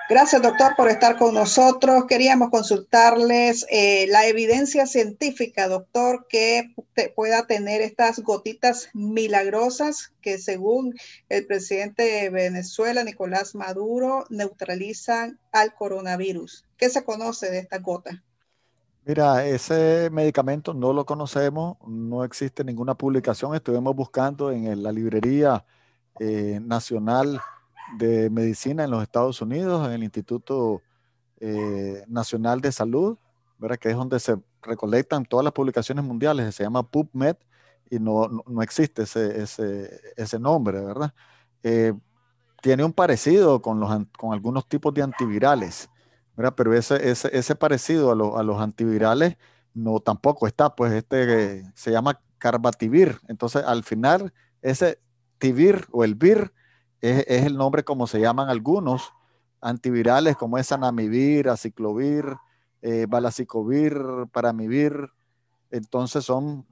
Gracias, doctor, por estar con nosotros. Queríamos consultarles la evidencia científica, doctor, que pueda tener estas gotitas milagrosas que, según el presidente de Venezuela, Nicolás Maduro, neutralizan al coronavirus. ¿Qué se conoce de estas gotas? Mira, ese medicamento no lo conocemos, no existe ninguna publicación. Estuvimos buscando en la librería nacional de medicina en los Estados Unidos, en el Instituto Nacional de Salud, ¿verdad? Que es donde se recolectan todas las publicaciones mundiales, se llama PubMed y no existe ese nombre, ¿verdad? Eh, Tiene un parecido con algunos tipos de antivirales, ¿verdad? Pero ese parecido a los antivirales no tampoco está, pues se llama Carbativir. Entonces, al final, ese Tivir o el Vir es el nombre como se llaman algunos antivirales, como es Anamivir, Aciclovir, Balacicovir, Paramivir. Entonces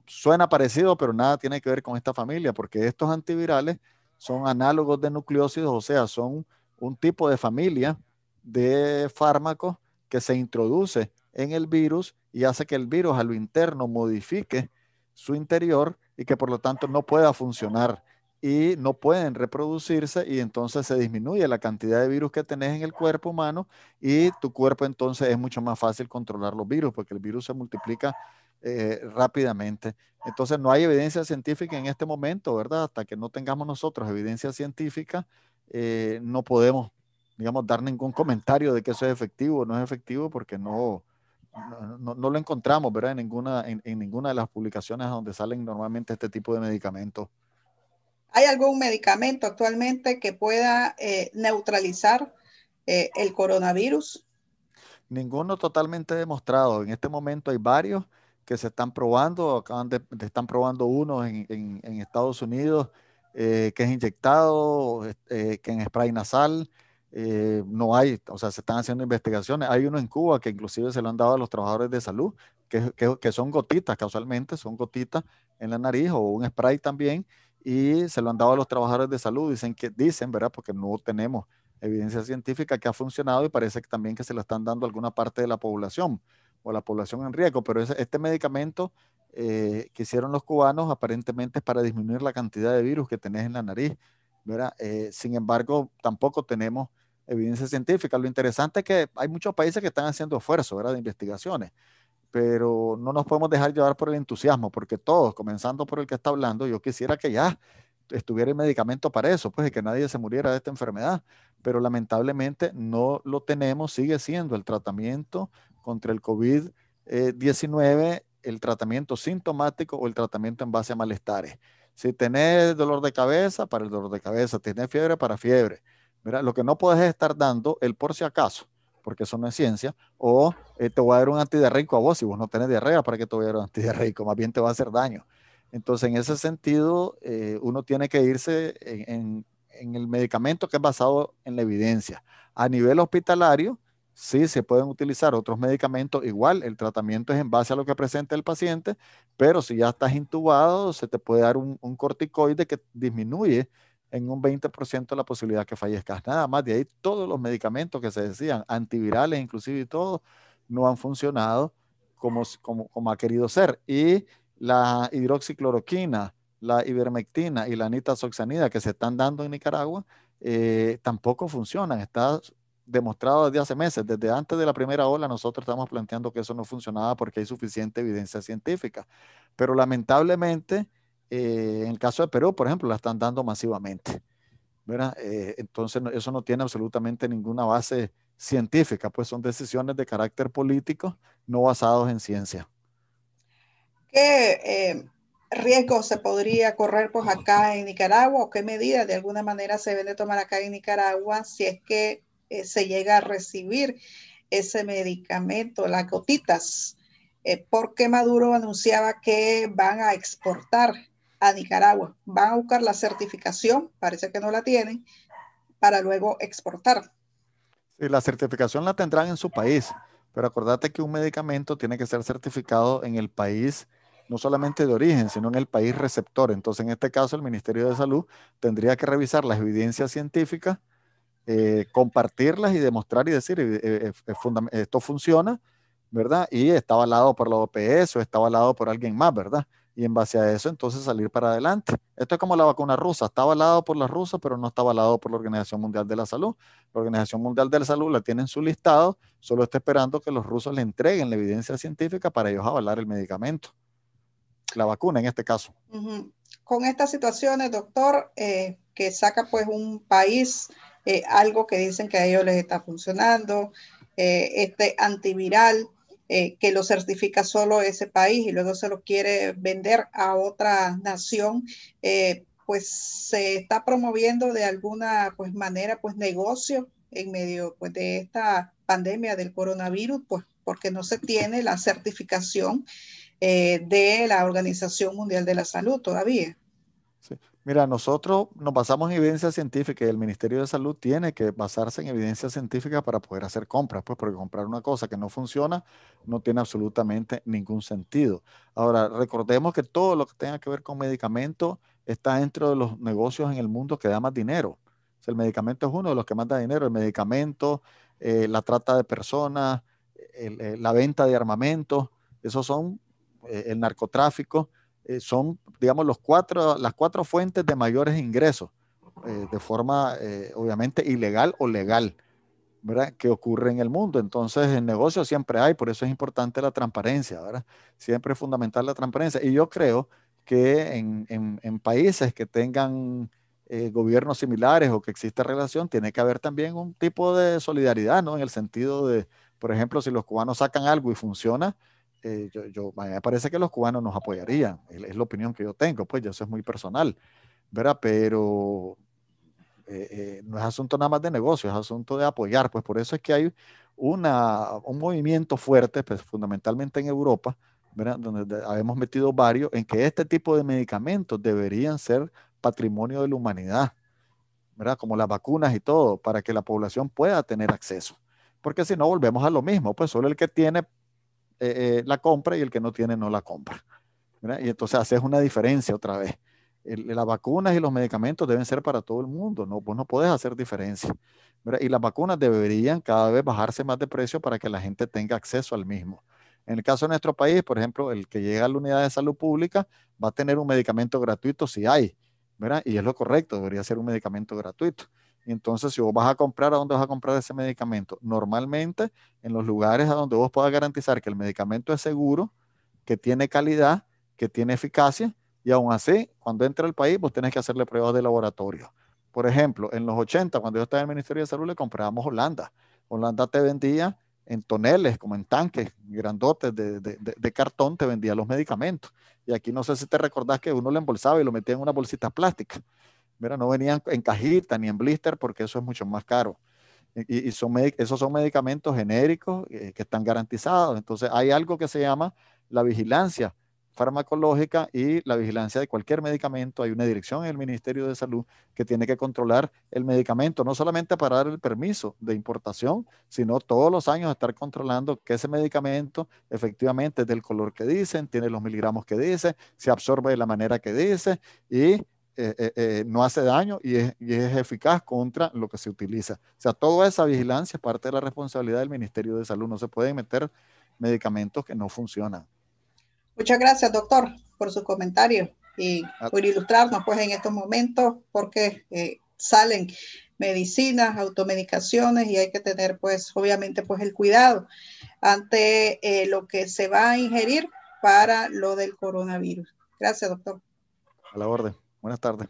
suena parecido, pero nada tiene que ver con esta familia, porque estos antivirales son análogos de nucleósidos, o sea, son un tipo de familia de fármacos que se introduce en el virus y hace que el virus a lo interno modifique su interior y que por lo tanto no pueda funcionar y no pueden reproducirse y entonces se disminuye la cantidad de virus que tenés en el cuerpo humano y tu cuerpo entonces es mucho más fácil controlar los virus porque el virus se multiplica rápidamente. Entonces no hay evidencia científica en este momento, ¿verdad? Hasta que no tengamos nosotros evidencia científica, no podemos, digamos, dar ningún comentario de que eso es efectivo o no es efectivo porque no lo encontramos, ¿verdad? En ninguna de las publicaciones donde salen normalmente este tipo de medicamentos. ¿Hay algún medicamento actualmente que pueda neutralizar el coronavirus? Ninguno totalmente demostrado. En este momento hay varios que se están probando, están probando uno en Estados Unidos que es inyectado, que en spray nasal. No hay, o sea, se están haciendo investigaciones. Hay uno en Cuba que inclusive se lo han dado a los trabajadores de salud, que son gotitas, casualmente, son gotitas en la nariz o un spray también, y se lo han dado a los trabajadores de salud. Dicen, ¿verdad? Porque no tenemos evidencia científica que ha funcionado y parece que también que se lo están dando a alguna parte de la población o la población en riesgo, pero este medicamento que hicieron los cubanos aparentemente es para disminuir la cantidad de virus que tenés en la nariz, ¿verdad? Sin embargo, tampoco tenemos evidencia científica. Lo interesante es que hay muchos países que están haciendo esfuerzos, ¿verdad? De investigaciones, pero no nos podemos dejar llevar por el entusiasmo, porque todos, comenzando por el que está hablando, yo quisiera que ya estuviera el medicamento para eso, pues, y que nadie se muriera de esta enfermedad, pero lamentablemente no lo tenemos, sigue siendo el tratamiento contra el COVID-19, el tratamiento sintomático o el tratamiento en base a malestares. Si tenés dolor de cabeza, para el dolor de cabeza, tenés fiebre, para fiebre. Mira, lo que no puedes es estar dando el por si acaso, porque eso no es ciencia, o te voy a dar un antidiarreico a vos, si vos no tenés diarrea, ¿para qué te voy a dar un antidiarreico? Más bien te va a hacer daño. Entonces, en ese sentido, uno tiene que irse en el medicamento que es basado en la evidencia. A nivel hospitalario, sí se pueden utilizar otros medicamentos. Igual, el tratamiento es en base a lo que presenta el paciente, pero si ya estás intubado, se te puede dar un corticoide que disminuye en un 20% la posibilidad que fallezcas. Nada más de ahí, todos los medicamentos que se decían, antivirales inclusive y todo, no han funcionado como ha querido ser. Y la hidroxicloroquina, la ivermectina y la nitazoxanida que se están dando en Nicaragua tampoco funcionan. Está demostrado desde hace meses, desde antes de la primera ola, nosotros estamos planteando que eso no funcionaba porque hay suficiente evidencia científica. Pero lamentablemente, en el caso de Perú, por ejemplo, la están dando masivamente, ¿verdad? Entonces, eso no tiene absolutamente ninguna base científica, pues son decisiones de carácter político, no basados en ciencia. ¿Qué riesgo se podría correr pues acá en Nicaragua o qué medidas de alguna manera se deben de tomar acá en Nicaragua si es que se llega a recibir ese medicamento, las gotitas? Porque Maduro anunciaba que van a exportar a Nicaragua, van a buscar la certificación, parece que no la tienen, para luego exportar. Sí, la certificación la tendrán en su país, pero acordate que un medicamento tiene que ser certificado en el país, no solamente de origen, sino en el país receptor. Entonces, en este caso, el Ministerio de Salud tendría que revisar las evidencias científicas compartirlas y demostrar y decir, esto funciona, ¿verdad? Y está avalado por la OPS o está avalado por alguien más, ¿verdad? Y en base a eso, entonces salir para adelante. Esto es como la vacuna rusa, está avalado por la rusa, pero no está avalado por la Organización Mundial de la Salud. La Organización Mundial de la Salud la tiene en su listado, solo está esperando que los rusos le entreguen la evidencia científica para ellos avalar el medicamento, la vacuna en este caso. Con estas situaciones, doctor, que saca pues un país algo que dicen que a ellos les está funcionando, este antiviral, que lo certifica solo ese país y luego se lo quiere vender a otra nación, pues se está promoviendo de alguna pues manera pues negocio en medio pues de esta pandemia del coronavirus, pues porque no se tiene la certificación de la Organización Mundial de la Salud todavía. Sí. Mira, nosotros nos basamos en evidencia científica y el Ministerio de Salud tiene que basarse en evidencia científica para poder hacer compras, pues porque comprar una cosa que no funciona no tiene absolutamente ningún sentido. Ahora, recordemos que todo lo que tenga que ver con medicamentos está dentro de los negocios en el mundo que da más dinero. O sea, el medicamento es uno de los que más da dinero. El medicamento, la trata de personas, la venta de armamentos, esos son el narcotráfico son, digamos, las cuatro fuentes de mayores ingresos, de forma obviamente ilegal o legal, ¿verdad? Que ocurre en el mundo. Entonces, en negocios siempre hay, por eso es importante la transparencia, ¿verdad? Siempre es fundamental la transparencia. Y yo creo que en países que tengan gobiernos similares o que exista relación, tiene que haber también un tipo de solidaridad, ¿no? En el sentido de, por ejemplo, si los cubanos sacan algo y funciona, a mí me parece que los cubanos nos apoyarían. Es la opinión que yo tengo, pues eso es muy personal, ¿verdad? Pero no es asunto nada más de negocio, es asunto de apoyar. Pues por eso es que hay un movimiento fuerte, pues fundamentalmente en Europa, ¿verdad? Donde habemos metido varios, en que este tipo de medicamentos deberían ser patrimonio de la humanidad, ¿verdad? Como las vacunas y todo, para que la población pueda tener acceso. Porque si no, volvemos a lo mismo, pues solo el que tiene la compra y el que no tiene no la compra, ¿verdad? Y entonces haces una diferencia otra vez. Las vacunas y los medicamentos deben ser para todo el mundo, ¿no? Vos no podés hacer diferencia, ¿verdad? Y las vacunas deberían cada vez bajarse más de precio para que la gente tenga acceso al mismo. En el caso de nuestro país, por ejemplo, el que llega a la unidad de salud pública va a tener un medicamento gratuito si hay, ¿verdad? Y es lo correcto, debería ser un medicamento gratuito. Y entonces, si vos vas a comprar, ¿a dónde vas a comprar ese medicamento? Normalmente en los lugares a donde vos puedas garantizar que el medicamento es seguro, que tiene calidad, que tiene eficacia, y aún así, cuando entra al país, vos tenés que hacerle pruebas de laboratorio. Por ejemplo, en los 80, cuando yo estaba en el Ministerio de Salud, le comprábamos Holanda. Holanda te vendía en toneles, como en tanques grandotes de cartón, te vendía los medicamentos. Y aquí no sé si te recordás que uno lo embolsaba y lo metía en una bolsita plástica. Mira, no venían en cajita ni en blister porque eso es mucho más caro. Esos son medicamentos genéricos que están garantizados. Entonces, hay algo que se llama la vigilancia farmacológica y la vigilancia de cualquier medicamento. Hay una dirección en el Ministerio de Salud que tiene que controlar el medicamento, no solamente para dar el permiso de importación, sino todos los años estar controlando que ese medicamento efectivamente es del color que dicen, tiene los miligramos que dice, se absorbe de la manera que dice y no hace daño y es eficaz contra lo que se utiliza. O sea, toda esa vigilancia es parte de la responsabilidad del Ministerio de Salud. No se pueden meter medicamentos que no funcionan. Muchas gracias, doctor, por su comentario y Ah, por ilustrarnos pues en estos momentos porque salen medicinas, automedicaciones y hay que tener pues obviamente pues el cuidado ante lo que se va a ingerir para lo del coronavirus. Gracias, doctor. a la orden. Buenas tardes.